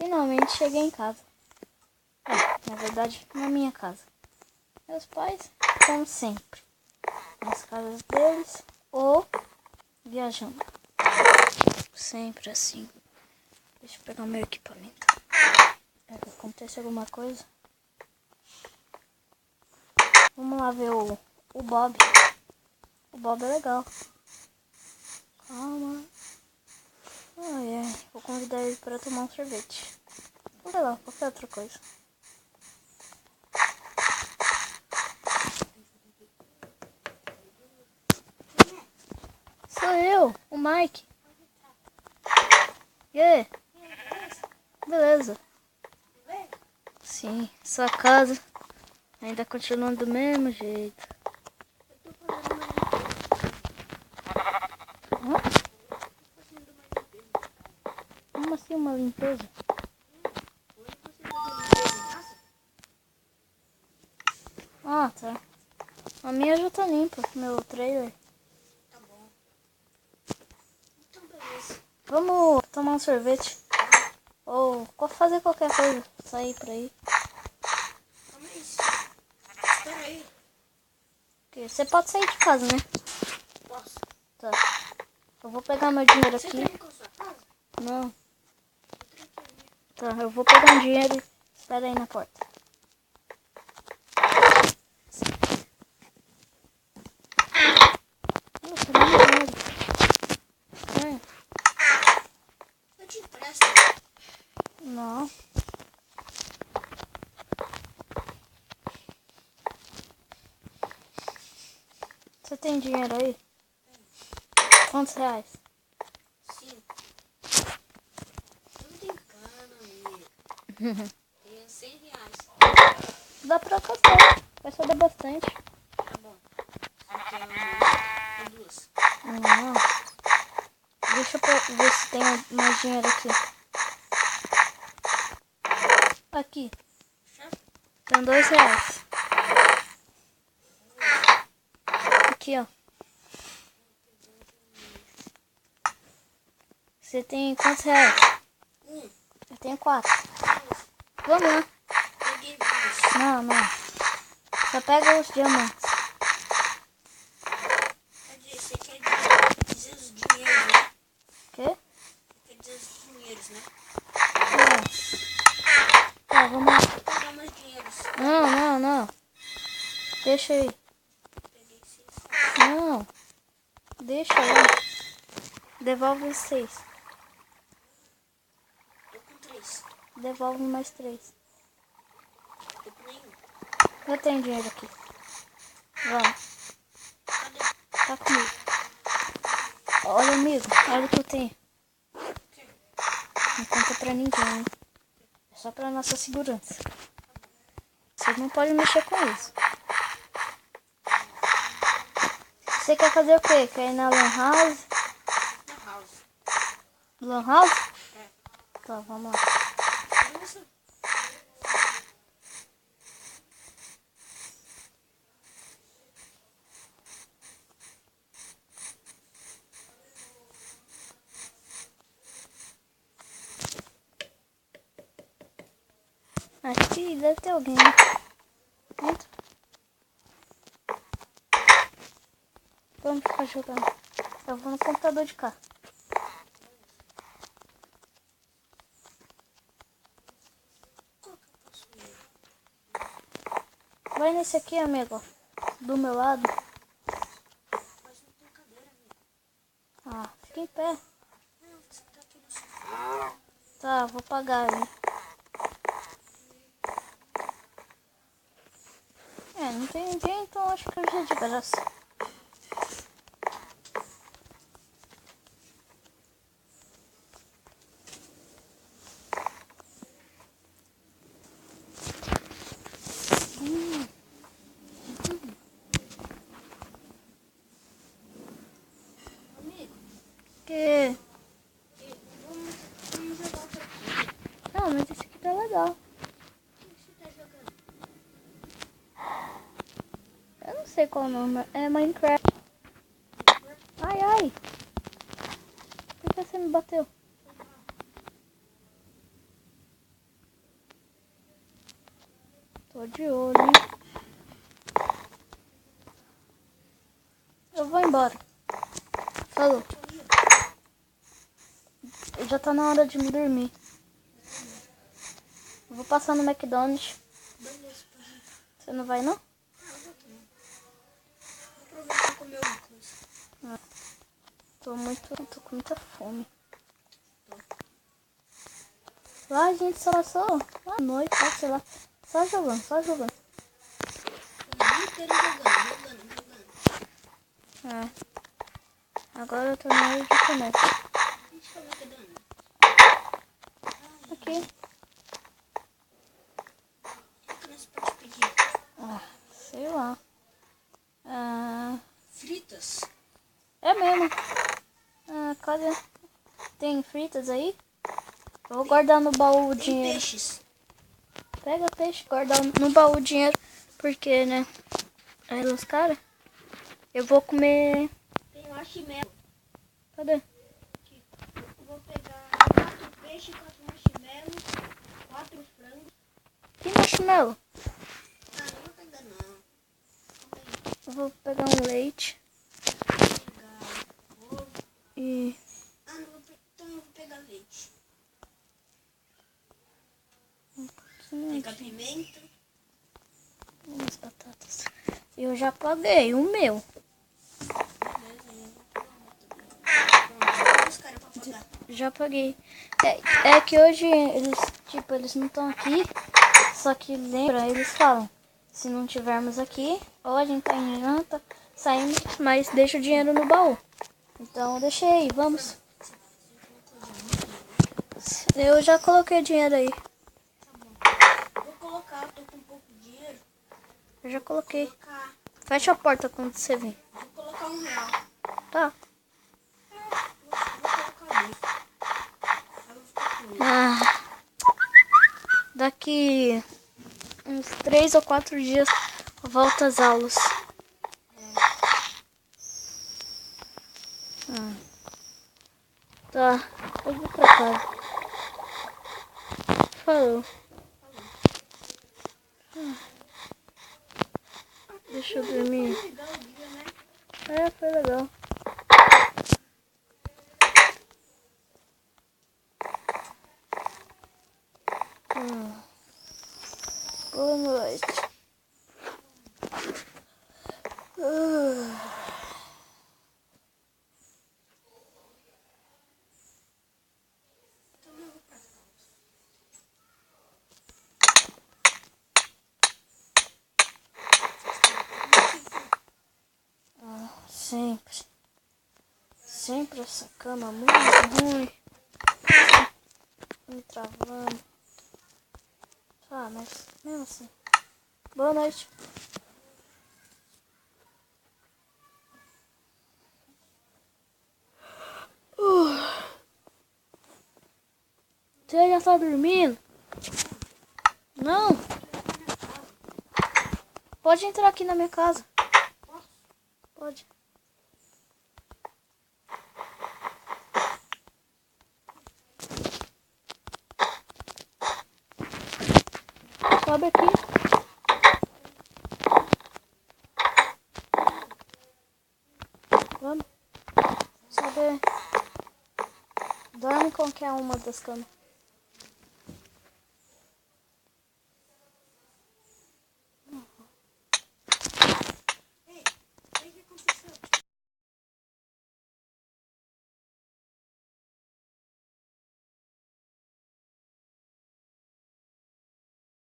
Finalmente cheguei em casa. Na verdade, na minha casa. Meus pais, como sempre, nas casas deles ou viajando. Sempre assim. Deixa eu pegar meu equipamento. Acontece alguma coisa. Vamos lá ver o Bob. O Bob é legal. Calma. Vou convidar ele para tomar um sorvete. Sei lá, qualquer outra coisa. Sou eu, o Mike. E aí? Beleza. Sim, sua casa ainda continua do mesmo jeito. Como assim uma limpeza? Ah, tá. A minha já tá limpa, meu trailer. Tá bom. Então, beleza. Vamos tomar um sorvete. Ou fazer qualquer coisa. Sair por aí. Calma aí. Espera aí. Porque você pode sair de casa, né? Posso. Tá. Eu vou pegar meu dinheiro Você aqui. trancou sua casa? Não. Eu tranquei a minha. Tá, eu vou pegar um dinheiro e espera aí na porta. Nossa, não é dinheiro. Eu te empresto. Não. Você tem dinheiro aí? Quantos reais? 5. Eu não tenho cana, amigo. Tenho 100 reais. Dá pra gastar. Vai só dar bastante. Tá bom. Você quer uma ou duas? Não. Deixa eu ver se tem mais dinheiro aqui. Aqui. Tem 2 reais. Aqui, ó. Você tem quantos reais? 1. Eu tenho 4. Vamos lá. Peguei 20. Não. Só pega os diamantes. Você quer dizer os dinheiros, né? Quê? Quer dizer os dinheiros, né? Tá, vamos lá. Vou pegar meus dinheiros. Não. Deixa aí. Peguei 6 reais. Não. Deixa lá. Devolve os 6. Tô com 3. Devolve mais 3. Tô com nenhum. Eu tenho dinheiro aqui. Vamos. Cadê? Tá comigo. Olha, amigo. Olha o que eu tenho. Não conta pra ninguém, hein? É só pra nossa segurança. Vocês não podem mexer com isso. Você quer fazer o quê? Quer ir na Lan House? Na house. Lan House? É. Tá, vamos lá. Nossa. Aqui deve ter alguém. Entra. Vamos ficar jogando. Eu vou no computador de cá. Qual que eu posso ir? Vai nesse aqui, amigo. Do meu lado. Mas não tem cadeira, amigo. Ah, fica em pé. Não, você tá aqui no sofá. Tá, vou pagar ali. Não tem ninguém, então acho que eu já de graça. Amigo, Que... vamos jogar outra coisa. Não, mas esse aqui tá legal. O que você tá jogando? Eu não sei qual o nome. É Minecraft. Ai. Por que você me bateu? Tô de olho, hein? Eu vou embora. Falou. Já tá na hora de me dormir. Eu vou passar no McDonald's. Beleza, pode ir. Você não vai, não? Ah, eu vou também. Vou aproveitar e comer alguma coisa. Tô com muita fome. Lá, gente, só lá à noite, tá, sei lá. Só jogando. O dia inteiro jogando. É. Agora eu tô na hora de comer. Onde que é o McDonald's? Aqui. O que nós podemos pedir? Sei lá. Fritas? É mesmo. Cadê? Tem fritas aí? Eu vou guardar no baú o Tem dinheiro. peixes. Pega peixe, guarda no baú o dinheiro. Porque, né? Aí os caras. Eu vou comer. Tem marshmallow. Cadê? Aqui. Eu vou pegar 4 peixes, 4 marshmallows, 4 frangos. Que marshmallow? Ah, não vou pegar não. Calma aí. Eu vou pegar um leite. Vou pegar ovo. E. Ah, não vou pegar. Então eu vou pegar leite. Pegar pimenta. Umas batatas. Eu já paguei o meu. Pronto, os caras pra pagar. Já paguei. É que hoje eles não estão aqui. Só que lembra, eles falam. Se não tivermos aqui, ou a gente tá em janta, saímos, mas deixa o dinheiro no baú. Então deixei, vamos. Eu já coloquei o dinheiro aí. Tá bom. Vou colocar, tô com um pouco de dinheiro. Eu já coloquei. Vou colocar, Fecha a porta quando você vir. vou colocar R$1. Tá. Vou colocar 2. Aí eu vou ficar com 1. Daqui uns 3 ou 4 dias volta às aulas. Tá, eu vou pra casa. Falou. Deixa eu dormir. Legal o dia, né? Foi legal. Boa noite. Então eu vou pra casa. Sempre. Sempre essa cama muito ruim. Me travando. Mas mesmo assim. Boa noite. Você já tá dormindo? Não? Pode entrar aqui na minha casa. Pode. Sobe aqui. Vamos. Sobe. Dorme com qualquer uma das camas.